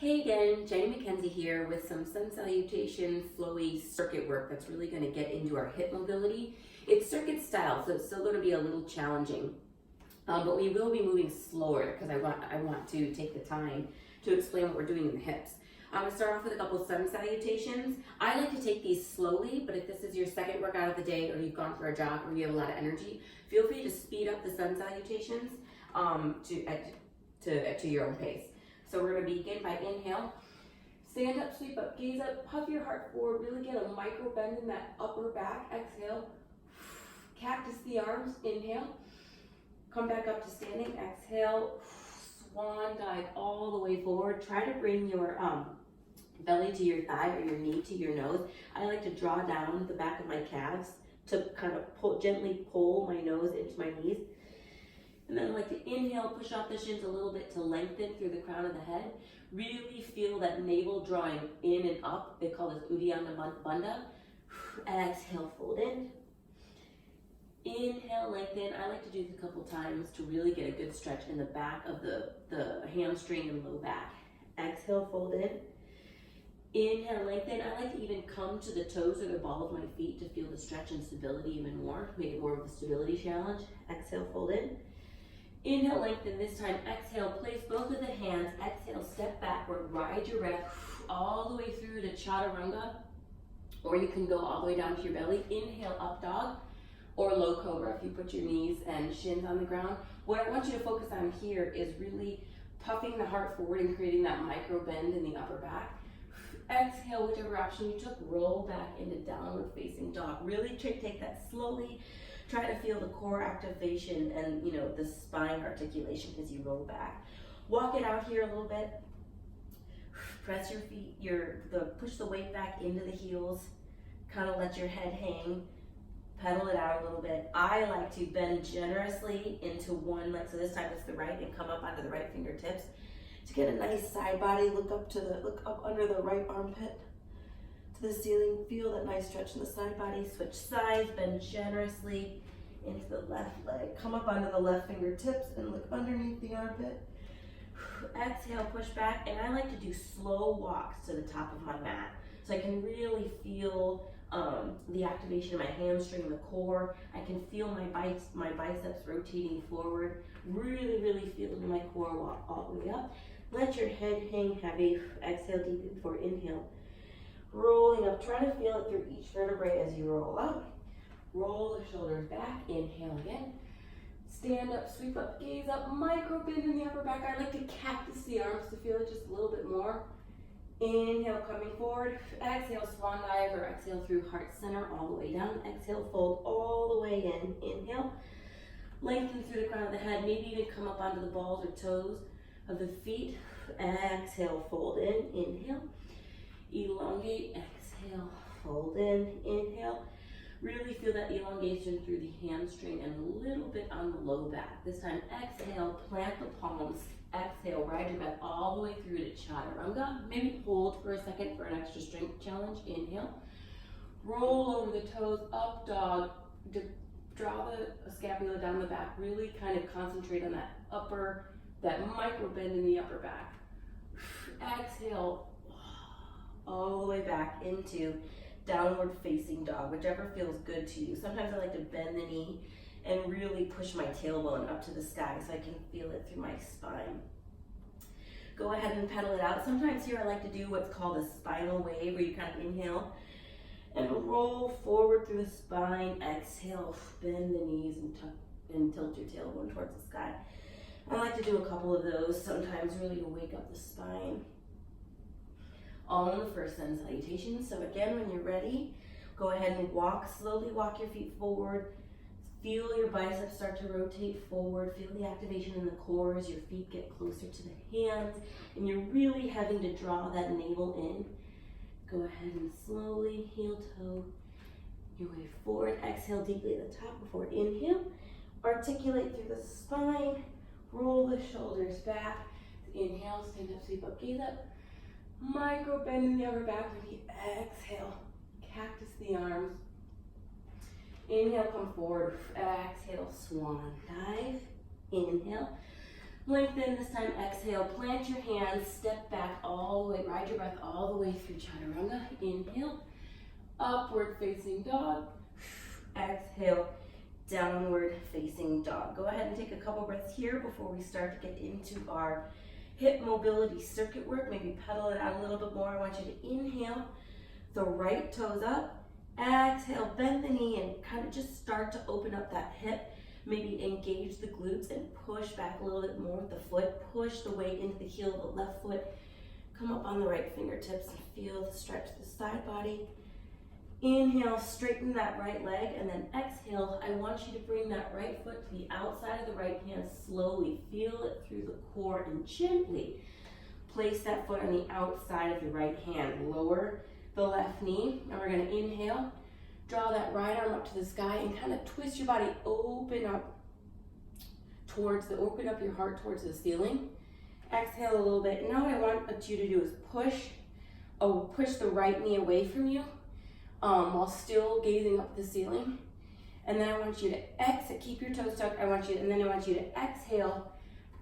Hey again, Jenny McKenzie here with some sun salutation flowy circuit work that's really going to get into our hip mobility. It's circuit style, so it's still going to be a little challenging, but we will be moving slower because I want to take the time to explain what we're doing in the hips. I'm going to start off with a couple of sun salutations. I like to take these slowly, but if this is your second workout of the day or you've gone for a jog or you have a lot of energy, feel free to speed up the sun salutations to your own pace. So we're going to begin by inhale, stand up, sweep up, gaze up, puff your heart forward, really get a micro bend in that upper back. Exhale, cactus the arms, inhale, come back up to standing, exhale, swan dive all the way forward. Try to bring your belly to your thigh or your knee to your nose. I like to draw down the back of my calves to kind of gently pull my nose into my knees. And then I like to inhale, push off the shins a little bit to lengthen through the crown of the head. Really feel that navel drawing in and up. They call this Uddiyana Bandha. Exhale, fold in. Inhale, lengthen. I like to do this a couple times to really get a good stretch in the back of the hamstring and low back. Exhale, fold in. Inhale, lengthen. I like to even come to the toes or the ball of my feet to feel the stretch and stability even more. Make it more of a stability challenge. Exhale, fold in. Inhale, lengthen this time. Exhale, place both of the hands. Exhale, step backward. Ride your breath all the way through to chaturanga, or you can go all the way down to your belly. Inhale, up dog, or low cobra if you put your knees and shins on the ground. What I want you to focus on here is really puffing the heart forward and creating that micro bend in the upper back. Exhale, whichever option you took, roll back into downward facing dog. Really take that slowly. Try to feel the core activation and the spine articulation as you roll back. Walk it out here a little bit. Press your feet, push the weight back into the heels. Kind of let your head hang. Pedal it out a little bit. I like to bend generously into one leg. So this time it's the right and come up onto the right fingertips to get a nice side body. Look up under the right armpit to the ceiling. Feel that nice stretch in the side body. Switch sides, bend generously into the left leg. Come up onto the left fingertips and look underneath the armpit. Exhale, push back, and I like to do slow walks to the top of my mat so I can really feel the activation of my hamstring and the core. I can feel my biceps rotating forward. Really feeling my core walk all the way up. Let your head hang heavy. Exhale deeply before inhale. Rolling up, try to feel it through each vertebrae as you roll up. Roll the shoulders back, inhale again. Stand up, sweep up, gaze up, micro bend in the upper back. I like to cactus the arms to feel it just a little bit more. Inhale, coming forward. Exhale, swan dive, or exhale through heart center all the way down. Exhale, fold all the way in. Inhale, lengthen through the crown of the head. Maybe even come up onto the balls or toes of the feet. Exhale, fold in. Inhale. Elongate, exhale, fold in, inhale. Really feel that elongation through the hamstring and a little bit on the low back. This time, exhale, plant the palms. Exhale, ride your breath all the way through to chaturanga. Maybe hold for a second for an extra strength challenge. Inhale. Roll over the toes, up dog. Draw the scapula down the back. Really kind of concentrate on that micro bend in the upper back. Exhale. All the way back into downward facing dog, whichever feels good to you. Sometimes I like to bend the knee and really push my tailbone up to the sky so I can feel it through my spine. Go ahead and pedal it out. Sometimes here I like to do what's called a spinal wave, where you kind of inhale and roll forward through the spine. Exhale, bend the knees and tilt your tailbone towards the sky. I like to do a couple of those sometimes, really to wake up the spine. All in the first sun salutation. So again, when you're ready, go ahead and slowly walk your feet forward. Feel your biceps start to rotate forward. Feel the activation in the core as your feet get closer to the hands. And you're really having to draw that navel in. Go ahead and slowly heel toe your way forward. Exhale deeply at the top before inhale. Articulate through the spine. Roll the shoulders back. Inhale, stand up, sweep up, gaze up. Micro bend in the upper back. Ready? Exhale, cactus the arms. Inhale, come forward. Exhale, swan dive. Inhale, Lengthen this time, exhale, plant your hands, step back all the way, ride your breath all the way through chaturanga. Inhale, upward facing dog. Exhale, downward facing dog. Go ahead and take a couple breaths here before we start to get into our hip mobility circuit work. Maybe pedal it out a little bit more. I want you to inhale, the right toes up. Exhale, bend the knee and kind of just start to open up that hip. Maybe engage the glutes and push back a little bit more with the foot. Push the weight into the heel of the left foot. Come up on the right fingertips and feel the stretch of the side body. Inhale, straighten that right leg, and then exhale. I want you to bring that right foot to the outside of the right hand slowly. Feel it through the core and gently place that foot on the outside of the right hand. Lower the left knee. Now we're going to inhale. Draw that right arm up to the sky and kind of twist your body, open up your heart towards the ceiling. Exhale a little bit. Now what I want you to do is push the right knee away from you while still gazing up the ceiling. And then I want you to exit, keep your toes tucked. And then I want you to exhale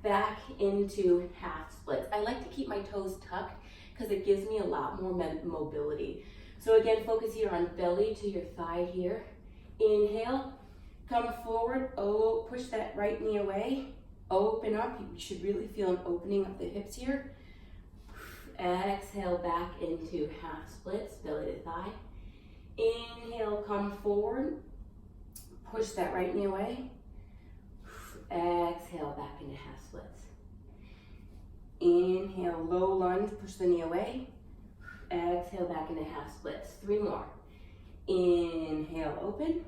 back into half splits. I like to keep my toes tucked because it gives me a lot more mobility. So again, focus here on belly to your thigh here. Inhale, come forward, push that right knee away, open up. You should really feel an opening of the hips here. Exhale back into half splits, belly to thigh. Inhale, come forward, push that right knee away. Exhale back into half splits. Inhale, low lunge, push the knee away. Exhale back into half splits. 3 more. Inhale, open.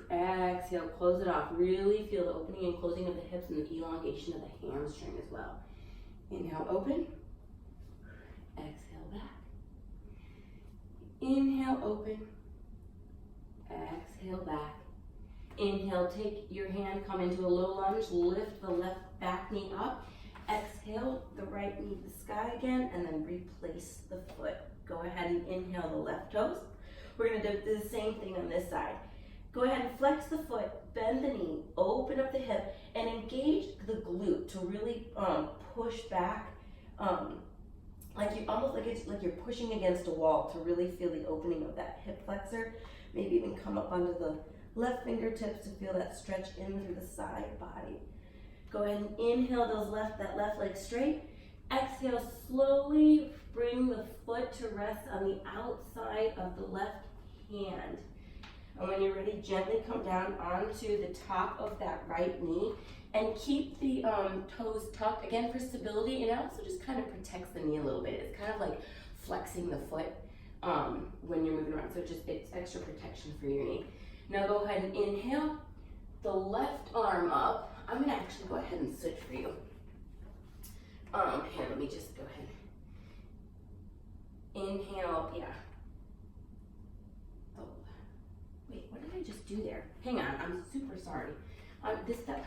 Exhale, close it off. Really feel the opening and closing of the hips and the elongation of the hamstring as well. Inhale, open. Exhale, back. Inhale, open. Exhale, back. Inhale, take your hand, come into a low lunge, lift the left back knee up. Exhale, the right knee to the sky again, and then replace the foot. Go ahead and inhale the left toes. We're gonna do the same thing on this side. Go ahead and flex the foot, bend the knee, open up the hip, and engage the glute to really push back, like you're pushing against a wall to really feel the opening of that hip flexor. Maybe even come up onto the left fingertips to feel that stretch in through the side body. Go ahead and inhale that left leg straight. Exhale, slowly bring the foot to rest on the outside of the left hand. And when you're ready, gently come down onto the top of that right knee and keep the toes tucked, again for stability, and it also just kind of protects the knee a little bit. It's kind of like flexing the foot when you're moving around, so it's extra protection for your knee. Now go ahead and inhale, the left arm up. I'm gonna actually go ahead and switch for you. Here, let me just go ahead. Inhale, yeah. Oh, wait, what did I just do there? Hang on, I'm super sorry. This stuff,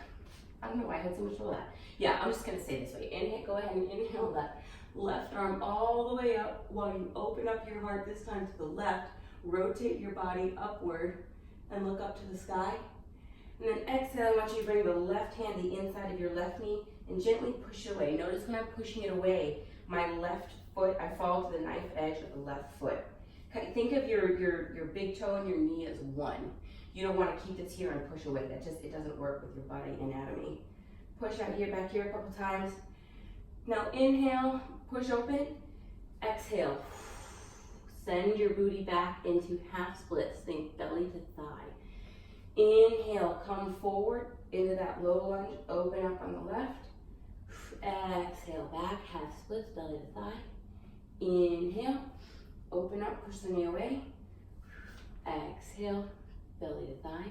I don't know why I had so much trouble with that. Yeah, I'm just gonna say this way. Inhale, go ahead and inhale that left arm all the way up while you open up your heart, this time to the left. Rotate your body upward and look up to the sky. And then exhale, I want you to bring the left hand to the inside of your left knee and gently push away. Notice when I'm pushing it away, my left foot, I fall to the knife edge of the left foot. Think of your big toe and your knee as one. You don't want to keep this here and push away. It doesn't work with your body anatomy. Push out here, back here a couple times. Now inhale, push open. Exhale. Send your booty back into half splits. Think belly to thigh. Inhale, come forward into that low lunge, open up on the left. Exhale, back, half splits, belly to thigh. Inhale, open up, push the knee away. Exhale, belly to thigh.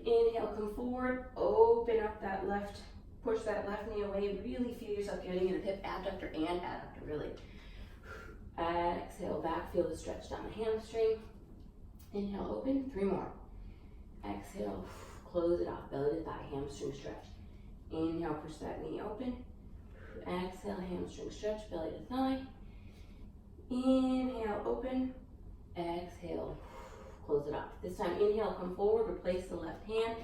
Inhale, come forward, open up that left, push that left knee away. Really feel yourself getting into the hip abductor and adductor, really. Exhale, back, feel the stretch down the hamstring. Inhale, open, 3 more. Exhale, close it off, belly to thigh, hamstring stretch. Inhale, push that knee open. Exhale, hamstring stretch, belly to thigh. Inhale, open. Exhale, close it off. This time, inhale, come forward, replace the left hand.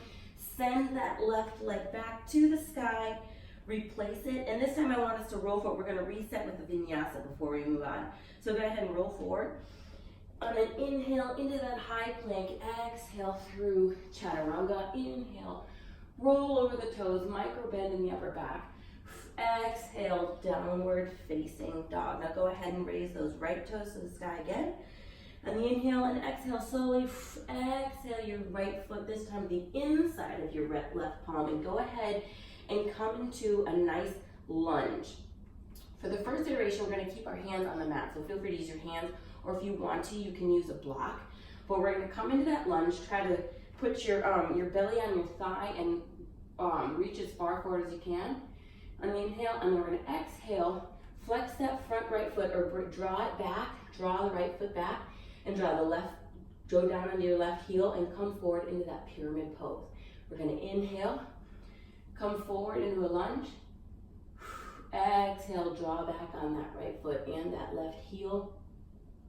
Send that left leg back to the sky. replace it. And this time I want us to roll forward. We're gonna reset with the vinyasa before we move on. So go ahead and roll forward. On an inhale into that high plank, exhale through chaturanga. Inhale, roll over the toes, micro bend in the upper back. Exhale, downward facing dog. Now go ahead and raise those right toes to the sky again. On the inhale and exhale slowly, exhale your right foot, this time the inside of your left palm, and go ahead and come into a nice lunge. For the first iteration, we're gonna keep our hands on the mat, so feel free to use your hands, or if you want to, you can use a block. But we're gonna come into that lunge, try to put your belly on your thigh and reach as far forward as you can. On the inhale, and then we're gonna exhale, flex that front right foot, or draw it back, draw the right foot back, and draw the left, go down onto your left heel and come forward into that pyramid pose. We're gonna inhale, come forward into a lunge, exhale, draw back on that right foot and that left heel,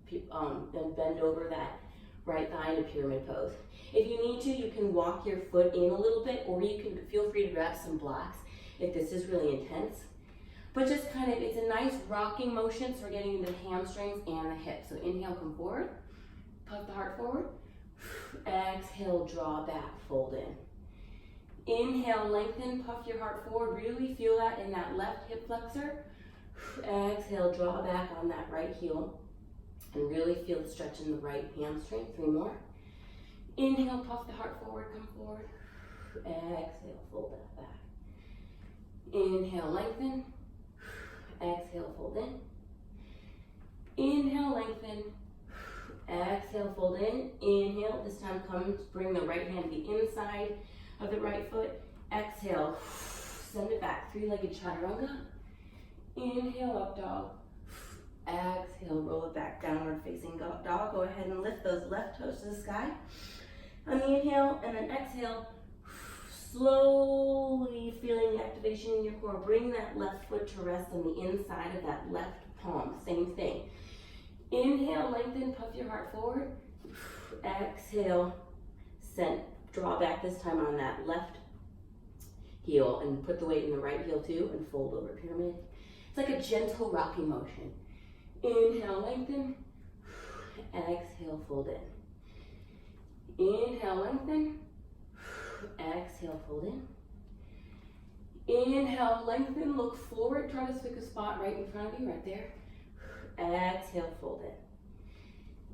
then bend over that right thigh in a pyramid pose. If you need to, you can walk your foot in a little bit, or you can feel free to grab some blocks if this is really intense. But just kind of, it's a nice rocking motion, so we're getting into the hamstrings and the hips. So inhale, come forward, puff the heart forward. Exhale, draw back, fold in. Inhale, lengthen, puff your heart forward. Really feel that in that left hip flexor. Exhale, draw back on that right heel. And really feel the stretch in the right hamstring. 3 more. Inhale, puff the heart forward, come forward. Exhale, fold that back. Inhale, lengthen. Exhale, fold in. Inhale, lengthen. Exhale, fold in. Inhale, this time come, bring the right hand to the inside of the right foot. Exhale, send it back, 3-legged chaturanga. Inhale, up dog. Exhale, roll it back, downward facing dog. Go ahead and lift those left toes to the sky. On the inhale, and then exhale, slowly feeling the activation in your core. Bring that left foot to rest on the inside of that left palm. Same thing. Inhale, lengthen, puff your heart forward. Exhale, draw back this time on that left heel and put the weight in the right heel too and fold over pyramid. It's like a gentle rocking motion. Inhale, lengthen. Exhale, fold in. Inhale, lengthen. Exhale, fold in. Inhale, lengthen, look forward, try to pick a spot right in front of you, right there. Exhale, fold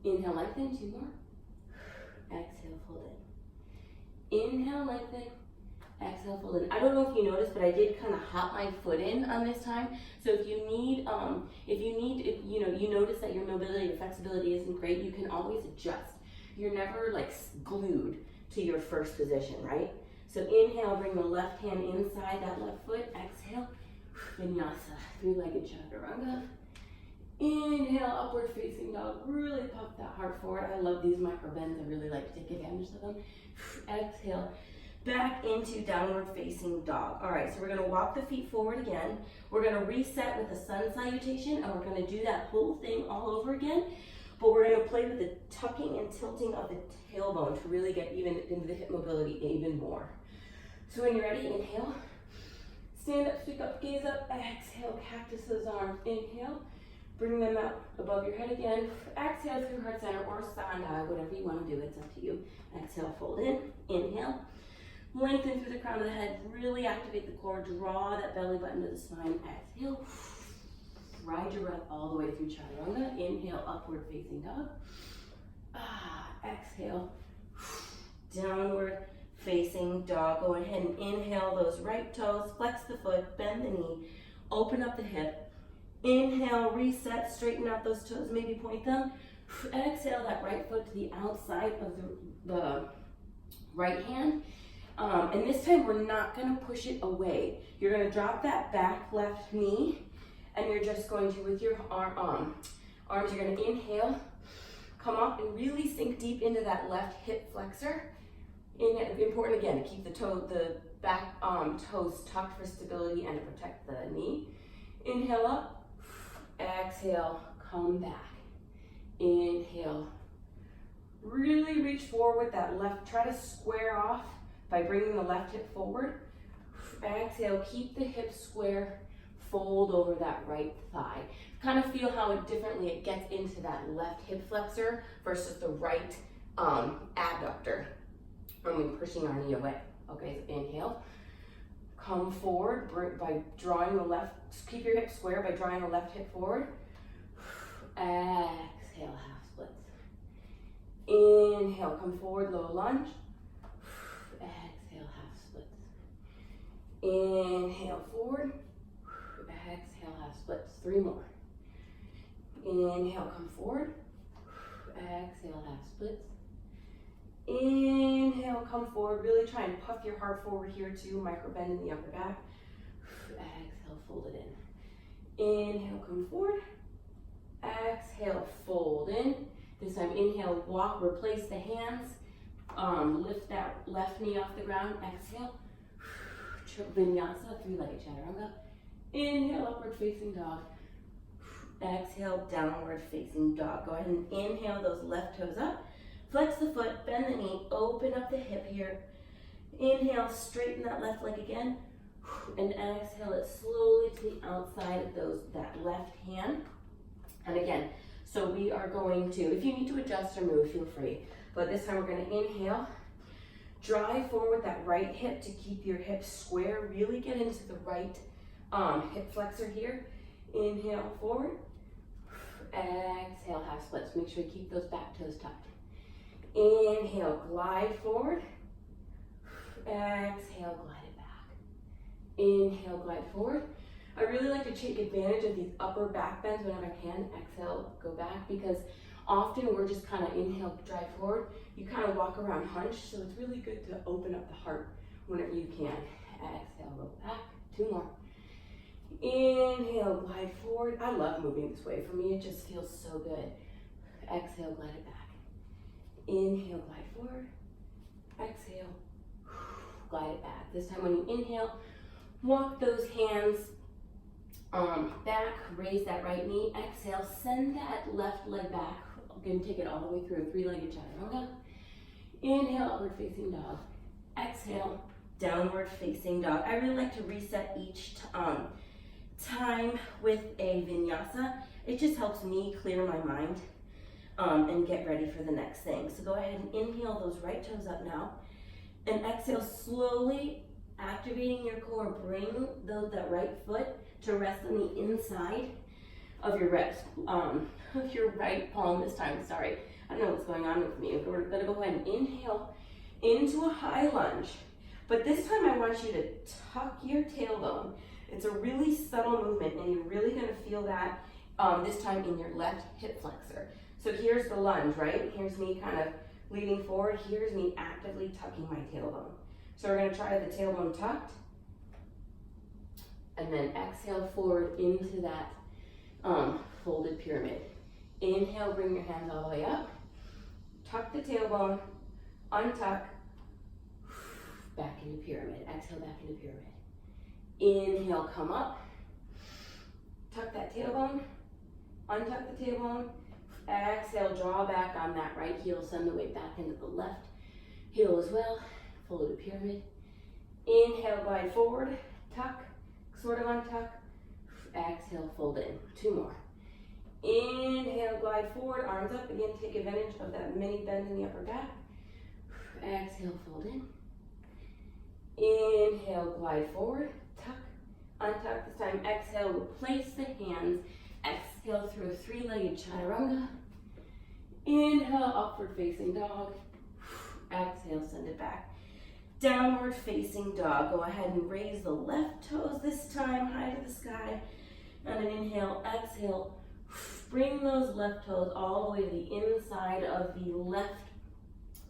in. Inhale, lengthen, 2 more. Exhale, fold in. Inhale, lengthen. Exhale, fold in. I don't know if you noticed, but I did kind of hop my foot in on this time. So if you need, you notice that your mobility or flexibility isn't great, you can always adjust. You're never like glued to your first position, right? So inhale, bring the left hand inside that left foot. Exhale, vinyasa, 3-legged chaturanga. Inhale, upward facing dog. Really puff that heart forward. I love these micro bends. I really like to take advantage of them. Exhale, back into downward facing dog. All right, so we're gonna walk the feet forward again. We're gonna reset with a sun salutation, and we're gonna do that whole thing all over again. But we're gonna play with the tucking and tilting of the tailbone to really get even into the hip mobility even more. So when you're ready, inhale. Stand up, speak up, gaze up. Exhale, cactus those arms. Inhale. Bring them up above your head again. Exhale through heart center or sandai, whatever you want to do, it's up to you. Exhale, fold in. Inhale. Lengthen through the crown of the head. Really activate the core. Draw that belly button to the spine. Exhale. Ride your breath all the way through chaturanga. Inhale, upward facing dog. Exhale. Downward facing dog. Go ahead and inhale those right toes. Flex the foot. Bend the knee. Open up the hip. Inhale, reset, straighten out those toes, maybe point them. Exhale, that right foot to the outside of the right hand. And this time we're not gonna push it away. You're gonna drop that back left knee, and you're just going to, with your arms, you're gonna inhale, come up and really sink deep into that left hip flexor. Important again to keep the back toes tucked for stability and to protect the knee. Inhale up. Exhale, come back. Inhale. Really reach forward with that left. Try to square off by bringing the left hip forward. Exhale, keep the hips square, fold over that right thigh. Kind of feel how differently it gets into that left hip flexor versus the right abductor when we're pushing our knee away. Okay, so inhale, come forward by drawing the left, keep your hips square by drawing the left hip forward. Exhale, half splits. Inhale, come forward, low lunge. Exhale, half splits. Inhale, forward. Exhale, half splits. 3 more. Inhale, come forward. Exhale, half splits. Inhale, come forward. Really try and puff your heart forward here too. Micro bend in the upper back. Exhale, fold it in. Inhale, come forward. Exhale, fold in. This time, inhale, walk, replace the hands. Lift that left knee off the ground. Exhale. Vinyasa, 3-legged chaturanga. Inhale, upward facing dog. Exhale, downward facing dog. Go ahead and inhale those left toes up. Flex the foot, bend the knee, open up the hip here. Inhale, straighten that left leg again. And exhale it slowly to the outside of that left hand. And again, so we are going to, if you need to adjust or move, feel free. But this time we're going to inhale, drive forward that right hip to keep your hips square. Really get into the right hip flexor here. Inhale, forward. Exhale, half splits. Make sure you keep those back toes tucked. Inhale, glide forward. Exhale, glide it back. Inhale, glide forward. I really like to take advantage of these upper back bends whenever I can. Exhale, go back, because often we're just kind of inhale, drive forward. You kind of walk around hunched, so it's really good to open up the heart whenever you can. Exhale, go back. 2 more. Inhale, glide forward. I love moving this way. For me, it just feels so good. Exhale, glide it back. Inhale, glide forward. Exhale, glide it back. This time when you inhale, walk those hands back, raise that right knee. Exhale, send that left leg back. Again, take it all the way through, 3-legged chaturanga. Inhale, upward facing dog. Exhale, downward facing dog. I really like to reset each time with a vinyasa. It just helps me clear my mind and get ready for the next thing. So go ahead and inhale those right toes up now. And exhale, slowly activating your core. Bring that right foot to rest on the inside of your right palm this time. Sorry, I don't know what's going on with me. We're gonna go ahead and inhale into a high lunge. But this time I want you to tuck your tailbone. It's a really subtle movement, and you're really gonna feel that this time in your left hip flexor. So here's the lunge, right? Here's me kind of leaning forward. Here's me actively tucking my tailbone. So we're gonna try the tailbone tucked, and then exhale forward into that folded pyramid. Inhale, bring your hands all the way up. Tuck the tailbone, untuck, back into pyramid. Exhale, back into pyramid. Inhale, come up. Tuck that tailbone, untuck the tailbone. Exhale, draw back on that right heel. Send the weight back into the left heel as well. Folded pyramid. Inhale, glide forward, tuck, sort of untuck. Exhale, fold in. 2 more. Inhale, glide forward, arms up. Again, take advantage of that mini bend in the upper back. Exhale, fold in. Inhale, glide forward, tuck, untuck. This time, exhale, replace the hands. Exhale through a 3-legged chaturanga. Inhale, upward facing dog. Exhale, send it back. Downward facing dog. Go ahead and raise the left toes this time, high to the sky. And an inhale, exhale. Bring those left toes all the way to the inside of the left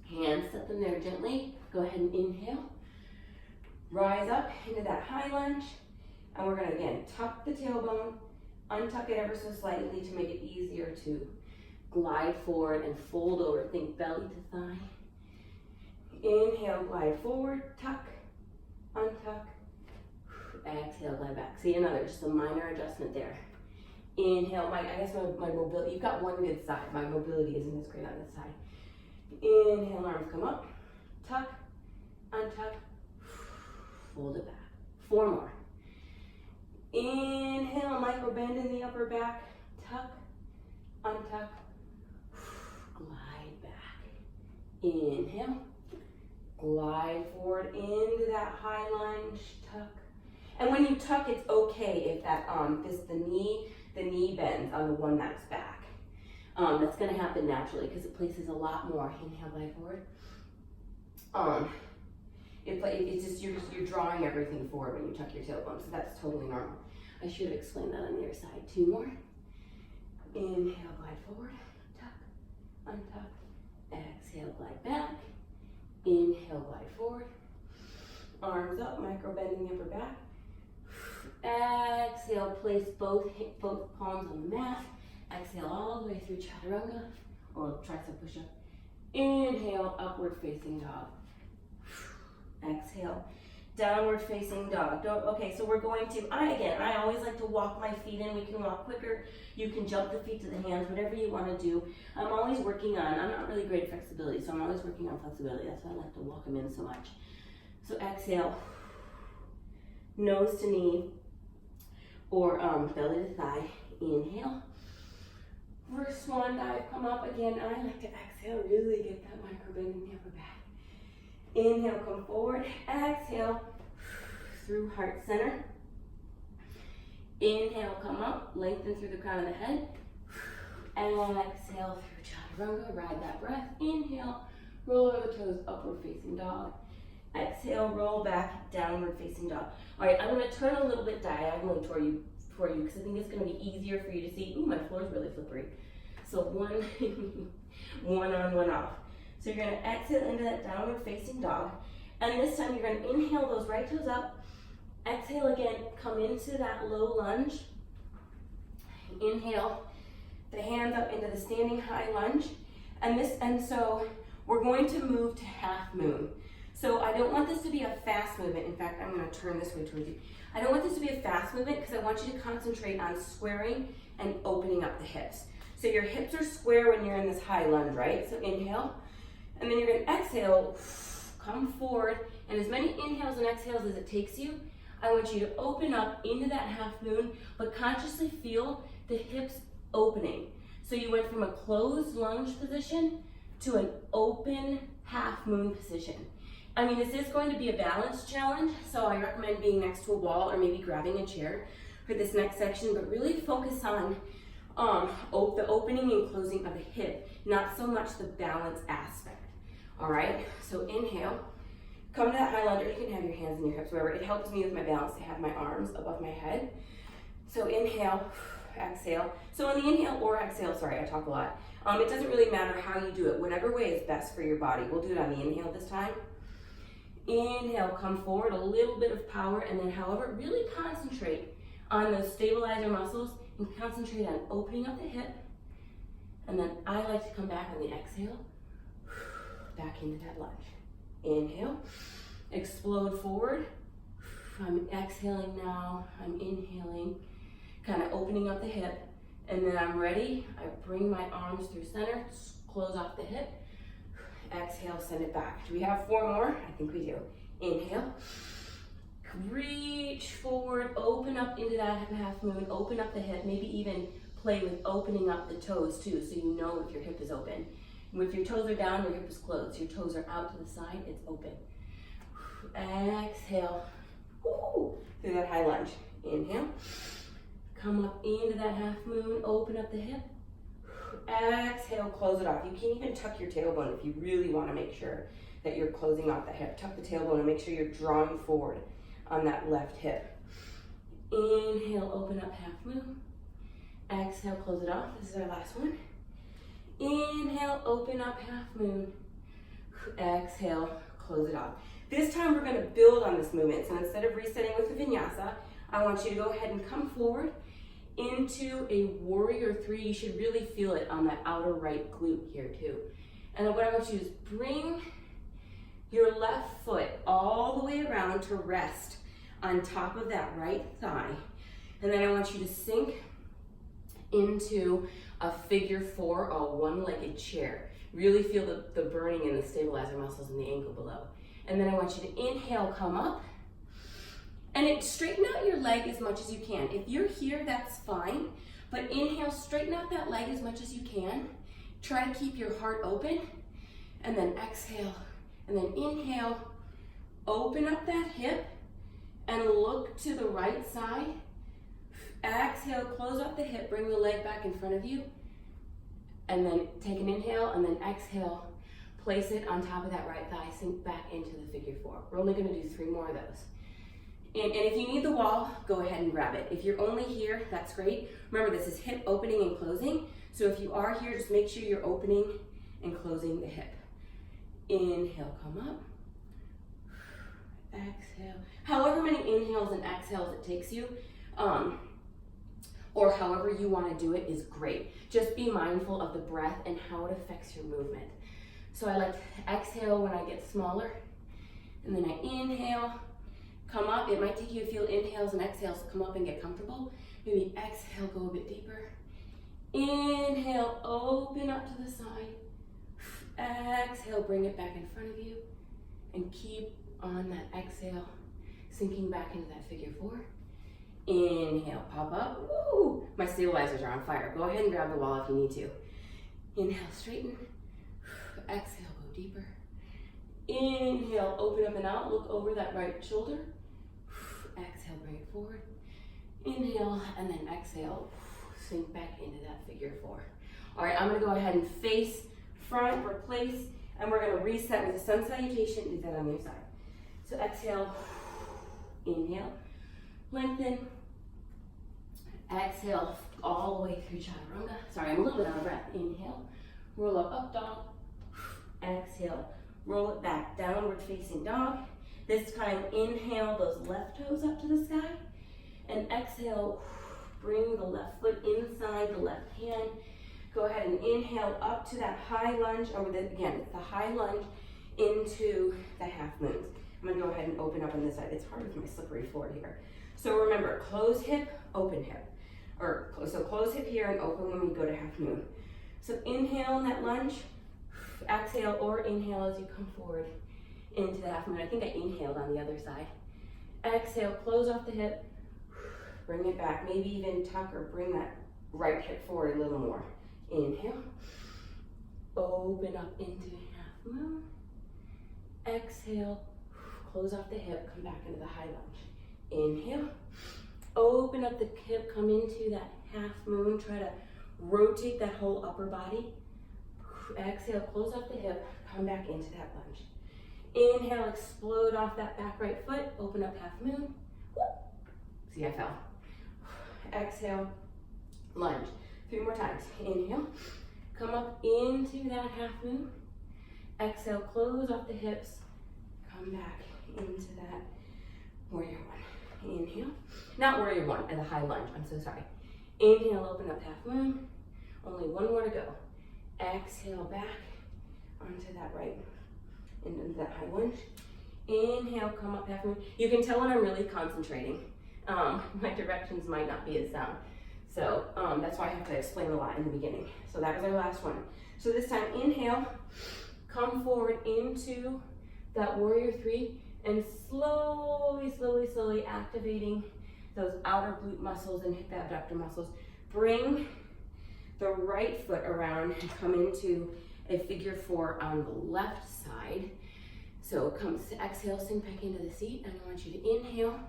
hand. Set them there gently. Go ahead and inhale. Rise up into that high lunge. And we're gonna, again, tuck the tailbone, untuck it ever so slightly to make it easier to glide forward and fold over. Think belly to thigh. Inhale, glide forward, tuck, untuck. Exhale, glide back. See, another, just a minor adjustment there. Inhale, my mobility, you've got one good side. My mobility isn't as great on this side. Inhale, arms come up, tuck, untuck, fold it back. 4 more. Inhale, micro bend in the upper back, tuck, untuck, glide back. Inhale, glide forward into that high lunge, tuck. And when you tuck, it's okay if that the knee bends on the one that's back. That's gonna happen naturally because it places a lot more. Inhale, glide forward. It's just you're drawing everything forward when you tuck your tailbone, so that's totally normal. I should have explained that on the other side. 2 more. Inhale, glide forward, tuck, untuck. Exhale, glide back. Inhale, glide forward. Arms up, micro bend in the upper back. Exhale, place both palms on the mat. Exhale all the way through chaturanga or tricep push-up. Inhale, upward facing dog. Exhale, downward facing dog. Okay, so we're going to, I always like to walk my feet in. We can walk quicker. You can jump the feet to the hands, whatever you want to do. I'm always working on, I'm not really great at flexibility, so I'm always working on flexibility. That's why I like to walk them in so much. So exhale, nose to knee, or belly to thigh. Inhale. Reverse swan dive, come up again. I like to exhale, really get that micro bend in the upper back. Inhale, come forward. Exhale, through heart center. Inhale, come up, lengthen through the crown of the head. And exhale through chaturanga, ride that breath. Inhale, roll over the toes, upward facing dog. Exhale, roll back, downward facing dog. All right, I'm gonna turn a little bit diagonally for you because I think it's gonna be easier for you to see. Ooh, my floor is really slippery. So one on, one off. So you're gonna exhale into that downward facing dog. And this time you're gonna inhale those right toes up. Exhale again, come into that low lunge. Inhale, the hands up into the standing high lunge. And so we're going to move to half moon. So I don't want this to be a fast movement. In fact, I'm gonna turn this way towards you. I don't want this to be a fast movement because I want you to concentrate on squaring and opening up the hips. So your hips are square when you're in this high lunge, right? So inhale, and then you're gonna exhale, come forward, and as many inhales and exhales as it takes you, I want you to open up into that half moon, but consciously feel the hips opening. So you went from a closed lunge position to an open half moon position. I mean, this is going to be a balance challenge, so I recommend being next to a wall or maybe grabbing a chair for this next section, but really focus on the opening and closing of the hip, not so much the balance aspect. All right, so inhale, come to that high lunge, or you can have your hands in your hips, wherever. It helps me with my balance to have my arms above my head. So inhale, exhale. So on the inhale or exhale, sorry, I talk a lot. It doesn't really matter how you do it, whatever way is best for your body. We'll do it on the inhale this time. Inhale, come forward, a little bit of power, and then however, really concentrate on those stabilizer muscles and concentrate on opening up the hip. And then I like to come back on the exhale, back into that lunge. Inhale, explode forward. I'm exhaling now, I'm inhaling, kind of opening up the hip. And then I'm ready, I bring my arms through center, close off the hip. Exhale, send it back. Do we have 4 more? I think we do. Inhale, reach forward, open up into that half moon, open up the hip, maybe even play with opening up the toes too, so you know if your hip is open. If your toes are down, your hip is closed. Your toes are out to the side, it's open. Exhale, through that high lunge. Inhale, come up into that half moon, open up the hip. Exhale, close it off. You can even tuck your tailbone if you really want to make sure that you're closing off the hip. Tuck the tailbone and make sure you're drawing forward on that left hip. Inhale, open up half moon. Exhale, close it off. This is our last one. Inhale, open up half moon. Exhale, close it off. This time we're going to build on this movement. So instead of resetting with the vinyasa, I want you to go ahead and come forward into a warrior 3. You should really feel it on that outer right glute here too. And then what I want you to do is bring your left foot all the way around to rest on top of that right thigh. And then I want you to sink into a figure 4, a one-legged chair. Really feel the burning in the stabilizer muscles in the ankle below. And then I want you to inhale, come up. And straighten out your leg as much as you can. If you're here, that's fine. But inhale, straighten out that leg as much as you can. Try to keep your heart open. And then exhale. And then inhale. Open up that hip. And look to the right side. Exhale, close off the hip. Bring the leg back in front of you. And then take an inhale. And then exhale. Place it on top of that right thigh. Sink back into the figure four. We're only going to do 3 more of those. And if you need the wall, go ahead and grab it. If you're only here, that's great. Remember, this is hip opening and closing. So if you are here, just make sure you're opening and closing the hip. Inhale, come up. Exhale. However many inhales and exhales it takes you, or however you want to do it is great. Just be mindful of the breath and how it affects your movement. So I like to exhale when I get smaller, and then I inhale. Come up. It might take you a few inhales and exhales to come up and get comfortable. Maybe exhale, go a bit deeper. Inhale, open up to the side. Exhale, bring it back in front of you. And keep on that exhale, sinking back into that figure four. Inhale, pop up. Woo! My stabilizers are on fire. Go ahead and grab the wall if you need to. Inhale, straighten. Exhale, go deeper. Inhale, open up and out. Look over that right shoulder. Exhale, bring it forward. Inhale, and then exhale. Sink back into that figure four. All right, I'm going to go ahead and face, front, replace, and we're going to reset with a sun salutation. Do that on your side. So exhale, inhale, lengthen. Exhale, all the way through chaturanga. Sorry, I'm a little bit out of breath. Inhale, roll up dog. Exhale, roll it back, downward facing dog. This time, inhale those left toes up to the sky. And exhale, bring the left foot inside the left hand. Go ahead and inhale up to that high lunge. Again, it's the high lunge into the half moons. I'm gonna go ahead and open up on this side. It's hard with my slippery floor here. So remember, close hip, open hip. So close hip here and open when we go to half moon. So inhale in that lunge. Exhale or inhale as you come forward into the half moon. I think I inhaled on the other side. Exhale, close off the hip, bring it back. Maybe even tuck or bring that right hip forward a little more. Inhale, open up into half moon. Exhale, close off the hip, come back into the high lunge. Inhale, open up the hip, come into that half moon. Try to rotate that whole upper body. Exhale, close off the hip, come back into that lunge. Inhale, explode off that back right foot, open up half moon. See, I fell. Exhale, lunge. 3 more times. Inhale, come up into that half moon. Exhale, close off the hips, come back into that warrior one. Inhale, not warrior one, and the high lunge, I'm so sorry. Inhale, open up half moon. Only 1 more to go. Exhale back onto that right, into that high lunge. Inhale, come up half moon. You can tell when I'm really concentrating. My directions might not be as sound. So that's why I have to explain a lot in the beginning. So that was our last one. So this time, inhale, come forward into that warrior three, and slowly, slowly, slowly activating those outer glute muscles and hip abductor muscles. Bring the right foot around and come into a figure four on the left side. So come, exhale, sink back into the seat, and I want you to inhale,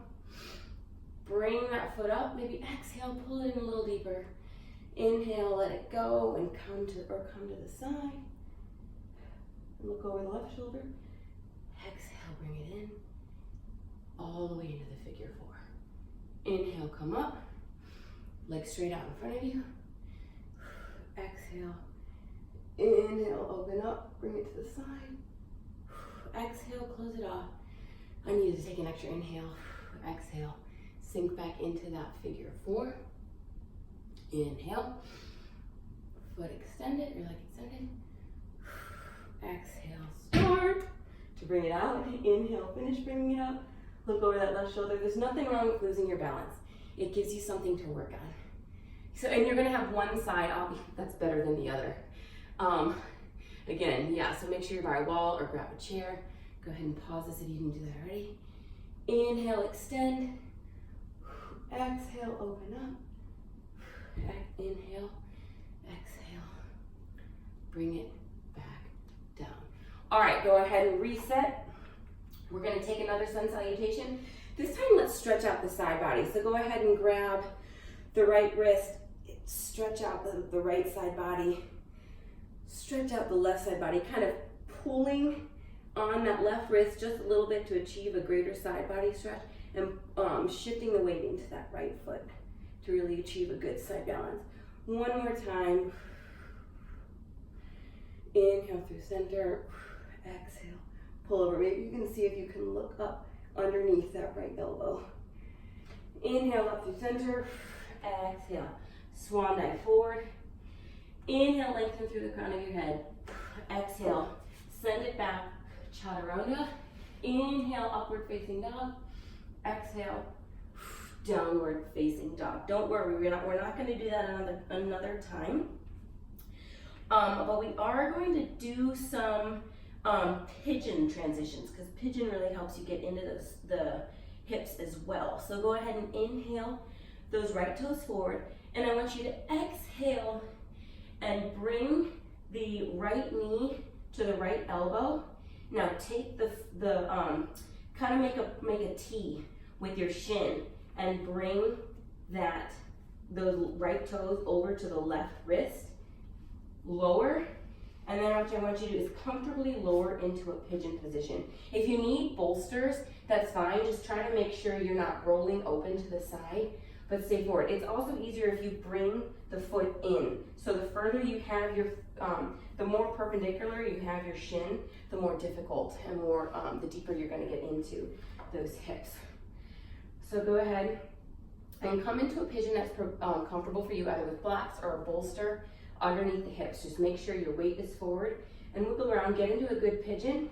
bring that foot up, maybe exhale, pull it in a little deeper. Inhale, let it go, and come to the side. Look over the left shoulder. Exhale, bring it in, all the way into the figure four. Inhale, come up, legs straight out in front of you. Exhale, inhale, open up, bring it to the side. Exhale, close it off. I need you to take an extra inhale. Exhale, sink back into that figure four. Inhale, foot extended, your leg extended. Exhale, start to bring it out. Inhale, finish bringing it up. Look over that left shoulder. There's nothing wrong with losing your balance. It gives you something to work on. So, and you're gonna have one side that's better than the other. Again, yeah, so make sure you're by a wall or grab a chair. Go ahead and pause this if you didn't do that already. Inhale, extend. Exhale, open up. Inhale, exhale. Bring it back down. All right, go ahead and reset. We're going to take another sun salutation. This time, let's stretch out the side body. So go ahead and grab the right wrist, stretch out the right side body, stretch out the left side body, kind of pulling on that left wrist just a little bit to achieve a greater side body stretch, and shifting the weight into that right foot to really achieve a good side balance. One more time. Inhale through center, exhale, pull over. Maybe you can see if you can look up underneath that right elbow. Inhale up through center, exhale, swan dive forward. Inhale, lengthen through the crown of your head. Exhale, send it back, chaturanga. Inhale, upward facing dog. Exhale, downward facing dog. Don't worry, we're not going to do that another time. But we are going to do some pigeon transitions, because pigeon really helps you get into the hips as well. So go ahead and inhale those right toes forward, and I want you to exhale and bring the right knee to the right elbow. Now take the kind of make a T with your shin and bring those right toes over to the left wrist. Lower, and then what I want you to do is comfortably lower into a pigeon position. If you need bolsters, that's fine. Just try to make sure you're not rolling open to the side, but stay forward. It's also easier if you bring the foot in. So the further you have your, the more perpendicular you have your shin, the more difficult and more, the deeper you're going to get into those hips. So go ahead and come into a pigeon that's comfortable for you, either with blocks or a bolster underneath the hips. Just make sure your weight is forward and wiggle around, get into a good pigeon.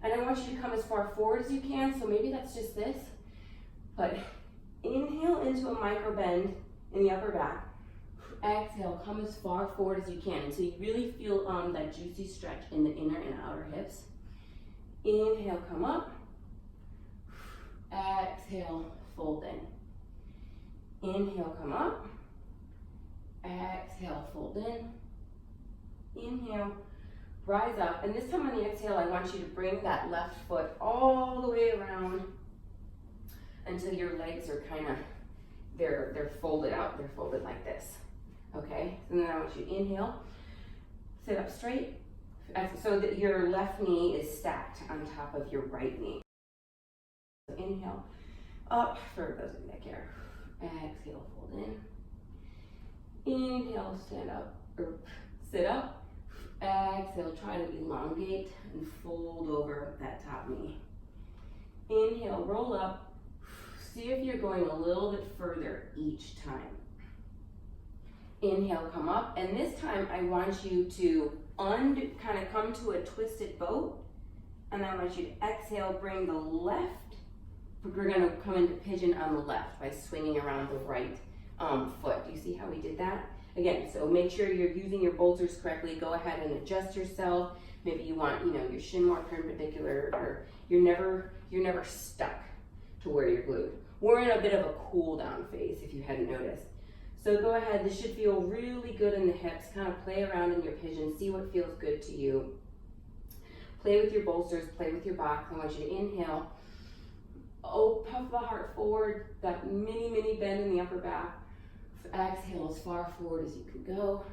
And I want you to come as far forward as you can, so maybe that's just this, but inhale into a micro bend in the upper back. Exhale, come as far forward as you can until you really feel that juicy stretch in the inner and outer hips. Inhale, come up. Exhale, fold in. Inhale, come up. Exhale, fold in. Inhale, rise up. And this time on the exhale, I want you to bring that left foot all the way around until your legs are kind of, they're folded out. They're folded like this. Okay, so then I want you to inhale, sit up straight, so that your left knee is stacked on top of your right knee. So inhale, up for those of you that care. Exhale, fold in. Inhale, stand up, or sit up. Exhale, try to elongate and fold over that top knee. Inhale, roll up. See if you're going a little bit further each time. Inhale, come up, and this time I want you to kind of come to a twisted boat, and I want you to exhale, bring the left, we're going to come into pigeon on the left by swinging around the right foot. Do you see how we did that? Again, so make sure you're using your bolsters correctly. Go ahead and adjust yourself. Maybe you want, your shin more perpendicular, or you're never stuck to where you're glued. We're in a bit of a cool down phase, if you hadn't noticed. So go ahead, this should feel really good in the hips. Kind of play around in your pigeon, see what feels good to you. Play with your bolsters, play with your box. I want you to inhale. Oh, puff the heart forward, that mini bend in the upper back. Exhale as far forward as you can go.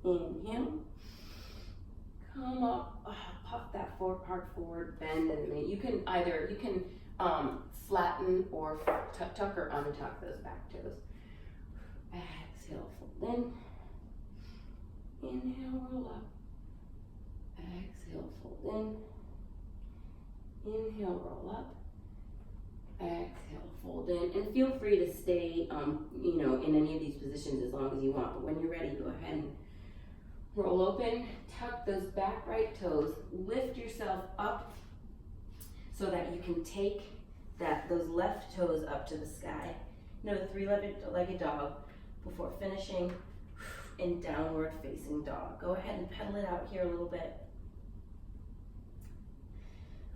Inhale. Come up, puff that heart forward, bend in a minute. You can flatten or tuck or untuck those back toes. Exhale, fold in. Inhale, roll up. Exhale, fold in. Inhale, roll up. Exhale, fold in. And feel free to stay, in any of these positions as long as you want. But when you're ready, go ahead and roll open. Tuck those back right toes. Lift yourself up so that you can take those left toes up to the sky. Three-legged dog before finishing in downward facing dog. Go ahead and pedal it out here a little bit.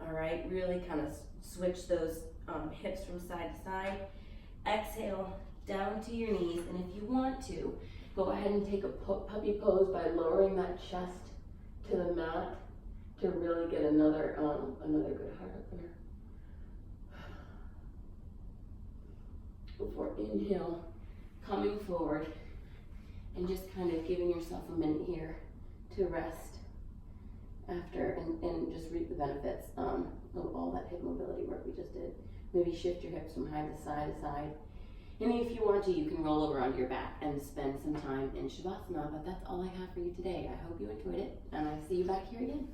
All right, really kind of switch those hips from side to side. Exhale down to your knees, and if you want to, go ahead and take a puppy pose by lowering that chest to the mat to really get another good heart opener. Before inhale, coming forward, and just kind of giving yourself a minute here to rest after and just reap the benefits of all that hip mobility work we just did. Maybe shift your hips from side to side. And if you want to, you can roll over onto your back and spend some time in Shavasana, but that's all I have for you today. I hope you enjoyed it, and I see you back here again.